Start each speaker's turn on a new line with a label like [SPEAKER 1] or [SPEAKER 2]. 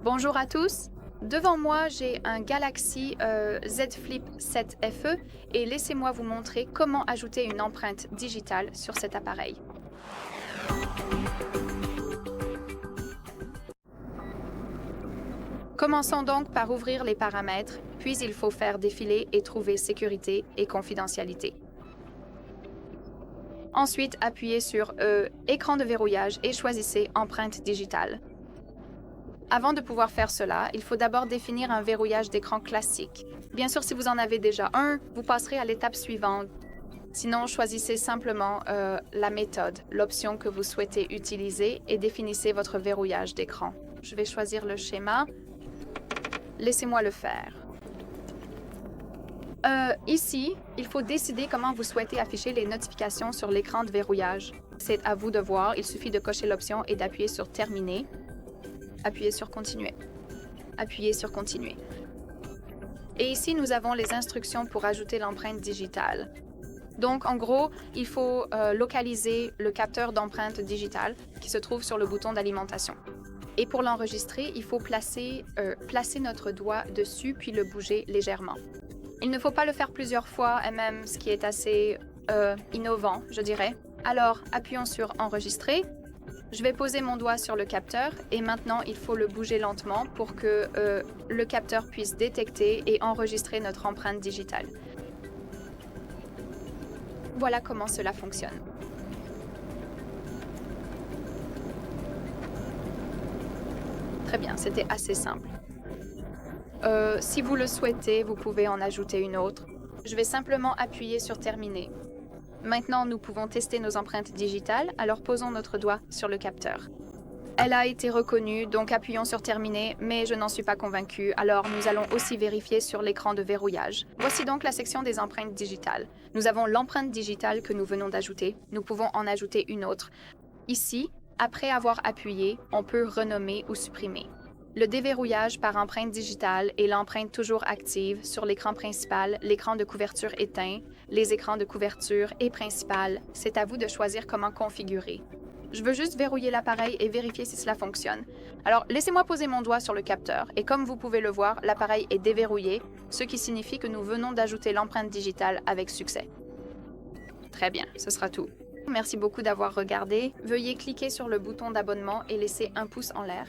[SPEAKER 1] Bonjour à tous. Devant moi, j'ai un Galaxy Z Flip 7 FE et laissez-moi vous montrer comment ajouter une empreinte digitale sur cet appareil. Commençons donc par ouvrir les paramètres, puis il faut faire défiler et trouver sécurité et confidentialité. Ensuite, appuyez sur écran de verrouillage et choisissez empreinte digitale. Avant de pouvoir faire cela, il faut d'abord définir un verrouillage d'écran classique. Bien sûr, si vous en avez déjà un, vous passerez à l'étape suivante. Sinon, choisissez simplement la méthode, l'option que vous souhaitez utiliser et définissez votre verrouillage d'écran. Je vais choisir le schéma. Laissez-moi le faire. Ici, il faut décider comment vous souhaitez afficher les notifications sur l'écran de verrouillage. C'est à vous de voir, il suffit de cocher l'option et d'appuyer sur « Terminer ». Appuyez sur « Continuer ». Appuyez sur « Continuer ». Et ici, nous avons les instructions pour ajouter l'empreinte digitale. Donc, en gros, il faut localiser le capteur d'empreinte digitale qui se trouve sur le bouton d'alimentation. Et pour l'enregistrer, il faut placer notre doigt dessus puis le bouger légèrement. Il ne faut pas le faire plusieurs fois, et même ce qui est assez innovant, je dirais. Alors, appuyons sur « Enregistrer ». Je vais poser mon doigt sur le capteur et maintenant il faut le bouger lentement pour que le capteur puisse détecter et enregistrer notre empreinte digitale. Voilà comment cela fonctionne. Très bien, c'était assez simple. Si vous le souhaitez, vous pouvez en ajouter une autre. Je vais simplement appuyer sur « Terminer ». Maintenant, nous pouvons tester nos empreintes digitales, alors posons notre doigt sur le capteur. Elle a été reconnue, donc appuyons sur « Terminer », mais je n'en suis pas convaincue, alors nous allons aussi vérifier sur l'écran de verrouillage. Voici donc la section des empreintes digitales. Nous avons l'empreinte digitale que nous venons d'ajouter. Nous pouvons en ajouter une autre. Ici, après avoir appuyé, on peut renommer ou supprimer. Le déverrouillage par empreinte digitale et l'empreinte toujours active sur l'écran principal, l'écran de couverture éteint, les écrans de couverture et principal, c'est à vous de choisir comment configurer. Je veux juste verrouiller l'appareil et vérifier si cela fonctionne. Alors, laissez-moi poser mon doigt sur le capteur et comme vous pouvez le voir, l'appareil est déverrouillé, ce qui signifie que nous venons d'ajouter l'empreinte digitale avec succès. Très bien, ce sera tout. Merci beaucoup d'avoir regardé. Veuillez cliquer sur le bouton d'abonnement et laisser un pouce en l'air.